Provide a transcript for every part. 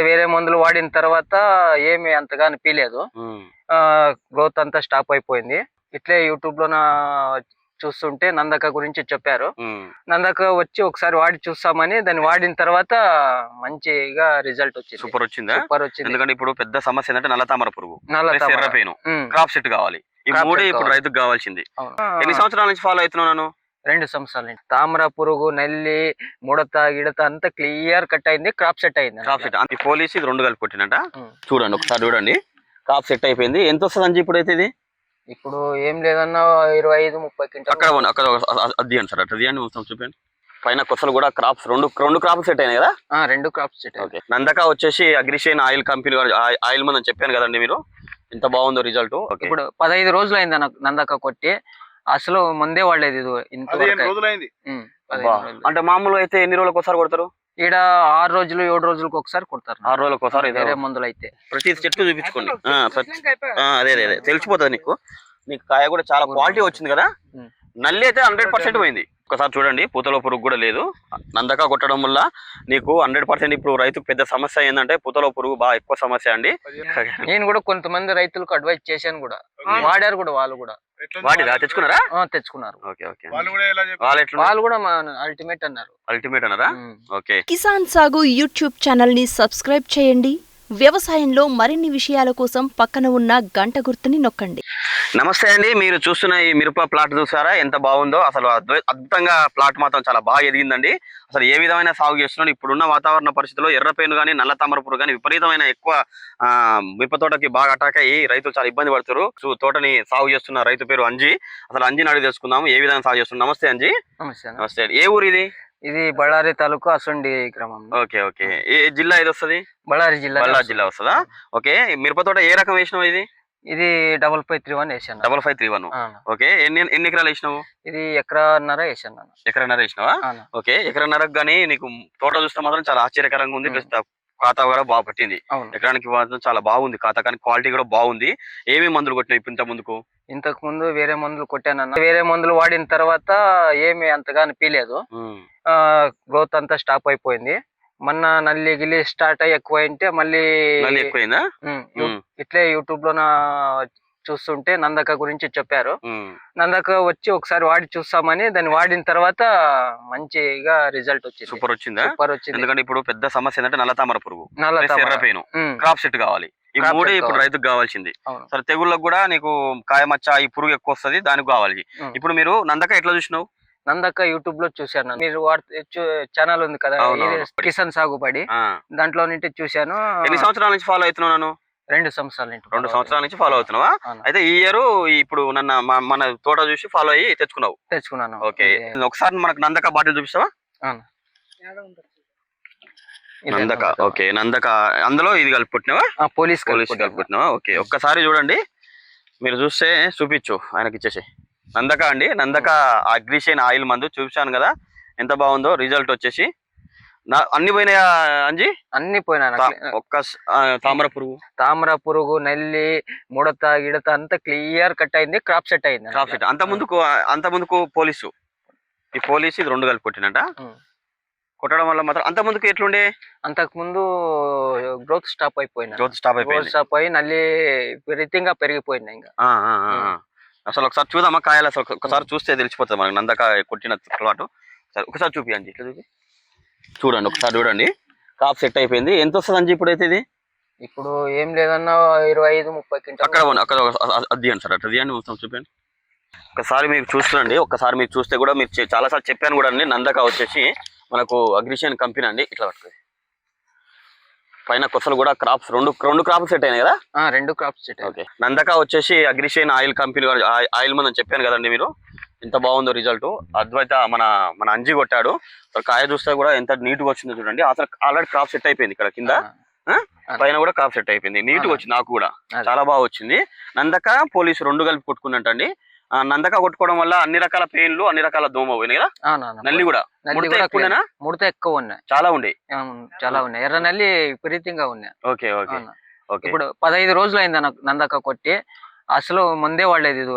వేరే మందులు వాడిన తర్వాత ఏమి అంతగా అనిపించలేదు. గ్రోత్ అంతా స్టాప్ అయిపోయింది. ఇట్లే యూట్యూబ్ లో చూస్తుంటే నందక గురించి చెప్పారు. నందక వచ్చి ఒకసారి వాడి చూస్తామని దాన్ని వాడిన తర్వాత మంచిగా రిజల్ట్ వచ్చింది. సూపర్ వచ్చిందా? సూపర్ వచ్చింది. ఎందుకంటే ఇప్పుడు పెద్ద సమస్య ఏంటంటే నల్ల తామర పురుగు, ఎర్రపేను, ఉమ్. క్రాప్ సెట్ కావాలి. ఈ క్రాప్ మూడే సెట్ ఇప్పుడు కావాలి. రైతుకు కావాల్సింది. అవును. ఎన్ని సంవత్సరాల నుంచి ఫాలో అవుతున్నాను? 2 సంవత్సరాల నుంచి. తామర పురుగు, నల్లి, ముడత గిడత అంతా క్లియర్ కట్ అయింది. క్రాప్ సెట్ అయింది. క్రాప్ సెట్ ఈ పోలీస్ ఇది 2 కలిపి కొట్టినట. చూడండి ఒకసారి చూడండి, క్రాప్ సెట్ అయిపోయింది. ఎంత వస్తుంది అంజీ ఇప్పుడైతే ఇది? ఇప్పుడు ఏం లేదన్నా 25-30 క్వింటాల్. అక్కడ అది అండి సార్, అట్లా తీయండి మొత్తం చూపండి. పైన కొసలు కూడా క్రాప్స్ రెండు క్రాప్ సెట్ అయినాయి కదా? 2 క్రాప్స్ సెట్. ఓకే. నందక వచ్చేసి అగ్రిషియన్ ఆయిల్ కంపెనీ ఆయిల్ మంది చెప్పాను కదండి మీరు, ఎంత బాగుందో రిజల్ట్. ఇప్పుడు 15 రోజులు అయింది నందక కొట్టి. అసలు ముందే వాడలేదు. అంటే మామూలుగా అయితే ఎన్ని రోజులకు ఒకసారి కొడతారు? ఈడ 6 రోజులు 7 రోజులకు ఒకసారి కొడతారు. 6 రోజులకు ఒకసారి వేరే మందులు అయితే. ప్రతి చెట్టు చూపించుకోండి. అదే తెలిసిపోతుంది నీకు. నీకు కాయ కూడా చాలా క్వాలిటీ వచ్చింది కదా. నల్లి అయితే 100% పోయింది. ఒకసారి చూడండి, పూతలో పురుగు కూడా లేదు. నందక కొట్టడం వల్ల నీకు 100%. ఇప్పుడు రైతుకు పెద్ద సమస్య ఏంటంటే పూతలో పురుగు బాగా ఎక్కువ సమస్య అండి. నేను కూడా కొంతమంది రైతులకు అడ్వైస్ చేశాను కూడా, వాడారు కూడా. వాళ్ళు కూడా వాడిరా తెచ్చుకున్నారా? తెచ్చుకున్నారు. వాళ్ళు కూడా అల్టిమేట్ అన్నారు. అల్టిమేట్ అన్నారా? ఓకే. కిసాన్ సాగు యూట్యూబ్ ఛానల్ ని సబ్స్క్రైబ్ చేయండి. వ్యవసాయంలో మరిన్ని విషయాల కోసం పక్కన ఉన్న గంట గుర్తుని నొక్కండి. నమస్తే అండి, మీరు చూస్తున్న ఈ మిరప ప్లాట్ చూసారా ఎంత బాగుందో? అసలు అద్భుతంగా ప్లాట్ మాత్రం చాలా బాగా ఎదిగిందండి. అసలు ఏ విధమైన సాగు చేస్తున్నాడు ఇప్పుడున్న వాతావరణ పరిస్థితుల్లో ఎర్రపేను కానీ నల్ల తామర పురుగు కానీ విపరీతమైన ఎక్కువ మిరప తోటకి బాగా అటాక్ అయ్యి రైతులు చాలా ఇబ్బంది పడుతారు. తోటని సాగు చేస్తున్న రైతు పేరు అంజీ. అసలు అంజీని అడిగి తెలుసుకుందాము ఏ విధంగా సాగు చేస్తున్నాం. నమస్తే అంజీ. నమస్తే. ఏ ఊరు ఇది? ఇది బళ్ళారి తాలూకా అసొండి గ్రామం. ఓకే. ఏ జిల్లా ఇది వస్తుంది? బళ్ళారి జిల్లా వస్తుందా? ఓకే. మిరప తోట ఏ రకం వేసినావు? ఇది 5531 వేసాను. 5531. ఓకే. ఎన్ని ఎకరాలు వేసినావు? ఇది ఎకరన్నర వేసాను. ఎకరన్నర వేసినావా? ఓకే. ఎకరన్నరకు గానీ నీకు తోట చూస్తే మాత్రం చాలా ఆశ్చర్యకరంగా ఉంది. ఖాతా కూడా బాగా పట్టింది. ఎకరానికి మాత్రం చాలా బాగుంది ఖాతా, కానీ క్వాలిటీ కూడా బాగుంది. ఏమేమి మందులు కొట్టినావు ఇప్పుడు? ఇంతకు ముందు వేరే మందులు కొట్టానన్న. వేరే మందులు వాడిన తర్వాత ఏమి అంతగా అనిపించలేదు. గ్రోత్ అంతా స్టాప్ అయిపోయింది. మొన్న నల్లి గిల్లి స్టార్ట్ అయ్యి ఎక్కువ అయింటే మళ్ళీ ఎక్కువైందా? ఇట్లే యూట్యూబ్ లో చూస్తుంటే నందక గురించి చెప్పారు. నందక వచ్చి ఒకసారి వాడి చూస్తామని దాన్ని వాడిన తర్వాత మంచిగా రిజల్ట్ వచ్చింది. సూపర్ వచ్చిందా? సూపర్ వచ్చింది. ఎందుకంటే ఇప్పుడు పెద్ద సమస్య ఏంటంటే నల్ల తామర పురుగు, ఎర్రపేను, క్రాప్ సెట్ కావాలి. ఈ మూడే ఇప్పుడు రైతుకు కావాల్సింది. సరే, తెగుళ్ళకు కూడా నీకు కాయమచ్చ ఈ పురుగు ఎక్కువ వస్తుంది, దానికి కావాలి. ఇప్పుడు మీరు నందక ఎట్లా చూసినావు? నందక యూట్యూబ్ లో చూశాను. మీరు ఛానల్ ఉంది కదా కిసాన్ సాగుబడి, దాంట్లో నుండి చూశాను. ఎన్ని సంవత్సరాల నుంచి ఫాలో అవుతున్నాను? 2 సంవత్సరాల నుంచి. 2 సంవత్సరాల నుంచి ఫాలో అవుతున్నావా? అయితే ఈ ఇయర్ ఇప్పుడు మన తోట చూసి ఫాలో అయ్యి తెచ్చుకున్నాను. ఓకే. ఒకసారి మనకు నందక బాటిల్ చూపిస్తావా? నందక. ఓకే. నందక అందులో ఇది కలుపుకుంటున్నావా? పోలీస్ కలుపుకుంటున్నావా? ఓకే. ఒక్కసారి చూడండి, మీరు చూస్తే చూపించు ఆయనకి ఇచ్చేసి. నందక అండి, నందక అగ్రిషియన్ ఆయిల్ మందు చూపించాను కదా, ఎంత బాగుందో రిజల్ట్ వచ్చేసి. అన్ని పోయినాయా అంజీ? అన్ని పోయినా. ఒక్క తామర పురుగు, నల్లి, ముడత గిడత అంతా క్లియర్ కట్ అయింది. క్రాప్ సెట్ అయింది. Crop set. అంత ముందుకు పోలీసు ఇది 2 కలిపి కొట్టినట. కొట్టడం వల్ల మాత్రం అంత ముందుకు ఎట్లుండే? అంతకు ముందు గ్రోత్ స్టాప్ అయిపోయి నల్లి విపరీతంగా పెరిగిపోయింది. ఇంకా అసలు ఒకసారి చూద్దామా కాయలు? అసలు ఒకసారి చూస్తే తెలిసిపోతుంది మనకి నందక కొట్టిన ప్లాట్. ఒకసారి చూపి అంజీ, ఇట్లా చూడండి. ఒకసారి చూడండి, క్రాప్ సెట్ అయిపోయింది. ఎంత వస్తుంది అంజీ ఇప్పుడైతే ఇది? ఇప్పుడు ఏం లేదన్నా 25-30 క్వింటాల్. అక్కడ అది అండి సార్, అట్లా తీయండి మొత్తం చూపండి. ఒకసారి మీరు చూస్తుండండి. ఒక్కసారి మీరు చూస్తే కూడా, మీరు చాలాసార్లు చెప్పాను కూడా అండి, నందక వచ్చేసి మనకు అగ్రిషియన్ కంపెనీ అండి. ఇట్లా పట్టుకోండి. పైన కొసలు కూడా క్రాప్స్ రెండు క్రాప్స్ సెట్ అయినాయి కదా? 2 క్రాప్స్ సెట్. ఓకే. నందక వచ్చేసి అగ్రిషియన్ ఆయిల్ కంపెనీ ఆయిల్ మంది చెప్పాను కదండి మీరు, ఎంత బాగుందో రిజల్ట్. అద్వైత మన అంజీ కొట్టాడు. కాయ చూస్తే కూడా ఎంత నీట్ గా వచ్చిందో చూడండి. అసలు ఆల్రెడీ క్రాప్ సెట్ అయిపోయింది. ఇక్కడ కింద పైన కూడా క్రాప్ సెట్ అయిపోయింది. నీట్ గా వచ్చింది, నాకు కూడా చాలా బాగా వచ్చింది. నందక పోలీసు 2 కలిపి కొట్టుకున్నట్టండి. నందక కొట్టుకోవడం వల్ల అన్ని రకాల పెయిన్లు, అన్ని రకాల దోమ పోయినాయి కదా. నల్లి కూడా ముడత ఎక్కువ ఉన్నాయి. చాలా ఉన్నాయి. ఎర్ర నల్లి విపరీతంగా ఉన్నాయి. ఓకే. ఇప్పుడు 15 రోజులు అయింది నందక కొట్టి. అసలు ముందే వాడలేదు.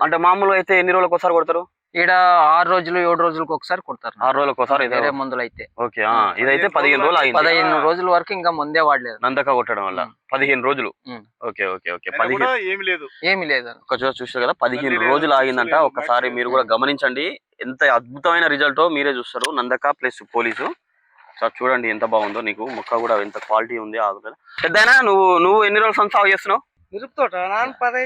అంటే మామూలు అయితే ఎన్ని రోజులకు ఒకసారి కొడతారు? ఈడ 6 రోజులు 7 రోజులకు ఒకసారి కొడతారు. 6 రోజులకు ఒకసారి వేరే మందులు అయితే. ఓకే. ఇదైతే 15 రోజులు అయింది. 15 రోజుల వరకు ఇంకా ముందే వాడలేదు నందక కొట్టడం వల్ల 15 రోజులు. ఓకే ఓకే ఓకే 15 ఏమి లేదు. ఒకసారి చూస్తారు కదా 15 రోజులు ఆగిందంట. ఒకసారి మీరు కూడా గమనించండి, ఎంత అద్భుతమైన రిజల్ట్ మీరే చూస్తారు. నందక ప్లస్ పోలీసు సార్ చూడండి ఎంత బాగుందో. నీకు మొక్క కూడా ఎంత క్వాలిటీ ఉంది. ఆగుతుంది పెద్దయినా. నువ్వు ఎన్ని రోజులు సంవత్సరం సాగు చేస్తున్నావు? మిరప తోట 30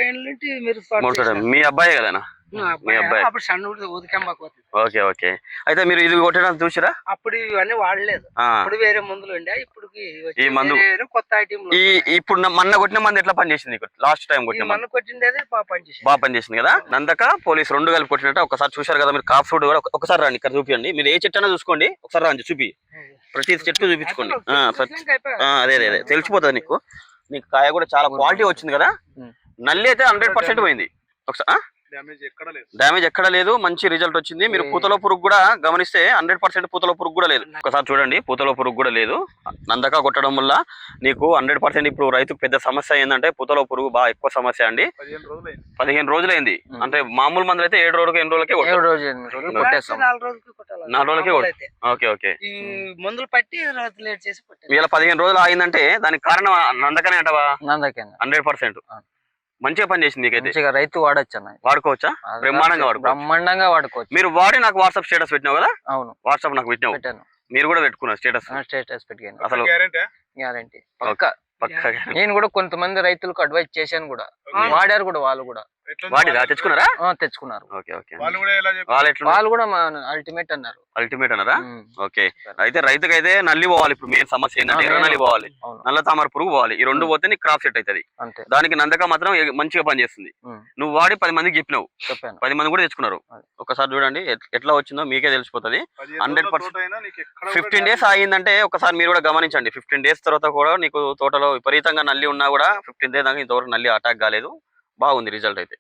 ఏళ్ళ నుంచి మిరప తోట. మీ అబ్బాయే కదనా? మీ అబ్బాయి. అప్పుడు సన్న ఉదికంబాకు. Okay okay. అయితే మీరు ఇది కొట్టడానికి చూసారా? అప్పుడు ఇవన్నీ వాడలేదు. అప్పుడు వేరే మందులు ఉండే. ఇప్పుడు ఈ మందు కొత్త ఐటమ్. ఇప్పుడు మొన్న కొట్టిన మందు ఎట్లా పనిచేసింది? లాస్ట్ టైం కొట్టిన మందు కొట్టిండేది బాగా పనిచేసింది కదా. నందక పోలీస్ 2 కలిపి కొట్టినట్టు ఒకసారి చూసారు కదా మీరు. కాఫ్ ఫ్రూట్ కూడా ఒకసారి రండి ఇక్కడ చూపించండి. మీరు ఏ చెట్టు అయినా చూసుకోండి, ఒకసారి రండి చూపి. ప్రతి చెట్టు చూపించుకోండి. అదే అదే తెలిసిపోతుంది నీకు. నీకు కాయ కూడా చాలా క్వాలిటీ వచ్చింది కదా. నల్లి అయితే 100% పోయింది. ఒకసారి డ్యామేజ్ ఎక్కడ లేదు. మంచి రిజల్ట్ వచ్చింది. మీరు పూతలో పురుగు కూడా గమనిస్తే 100% పూతలో పురుగు కూడా లేదు. ఒకసారి చూడండి, పూతలో పురుగు కూడా లేదు. నందక కొట్టడం వల్ల నీకు 100%. ఇప్పుడు రైతుకు పెద్ద సమస్య ఏంటంటే పూతలో పురుగు బాగా ఎక్కువ సమస్య అండి. 15 రోజులైంది. అంటే మామూలు మందులు అయితే 7 రోజులకి 8 రోజులకే 4 రోజులకే కొట్టాలి. Okay okay. మందులు పట్టి లేట్ చేసి వీళ్ళ 15 రోజులు ఆగిందంటే దానికి కారణం నందకనే అంటవా? నందకే 100% మంచిగా పని చేసింది. నీకైతే రైతు వాడచ్చు అన్న. వాడుకోవచ్చా? బ్రహ్మాండంగా వాడుకోవచ్చు. మీరు వాడి నాకు వాట్సాప్ స్టేటస్ పెట్టినావు కదా? అవును, వాట్సాప్ నాకు పెట్టినావు. మీరు కూడా పెట్టుకున్నారు స్టేటస్ పెట్టాను. అసలు గ్యారంటీ పక్కా. నేను కూడా కొంతమంది రైతులకు అడ్వైస్ చేశాను కూడా, వాడారు కూడా. వాళ్ళు కూడా వాడిదా? తెచ్చుకున్నారా? తెచ్చుకున్నారు. Okay okay. వాళ్ళు కూడా అల్టిమేట్ అన్నారు. అల్టిమేట్ అన్నారా? ఓకే. అయితే రైతుకైతే నల్లి పోవాలి. ఇప్పుడు మెయిన్ సమస్య ఏంటంటే ఎర్ర నల్లి పోవాలి, నల్ల తామర పురుగు పోవాలి. ఈ 2 పోతే నీకు క్రాప్ సెట్ అవుతుంది. దానికి నందక మాత్రం మంచిగా పనిచేస్తుంది. నువ్వు వాడి 10 మందికి చెప్పినావు. 10 మంది కూడా తెచ్చుకున్నారు. ఒకసారి చూడండి ఎట్లా వచ్చిందో మీకే తెలిసిపోతుంది. 100% 15 డేస్ ఆగిందంటే ఒకసారి మీరు కూడా గమనించండి. 15 డేస్ తర్వాత కూడా నీకు తోటలో విపరీతంగా నల్లి ఉన్నా కూడా 15 డేస్ దాకా ఇంతవరకు నల్లి అటాక్ కాలేదు. బాగుంది రిజల్ట్ అయితే.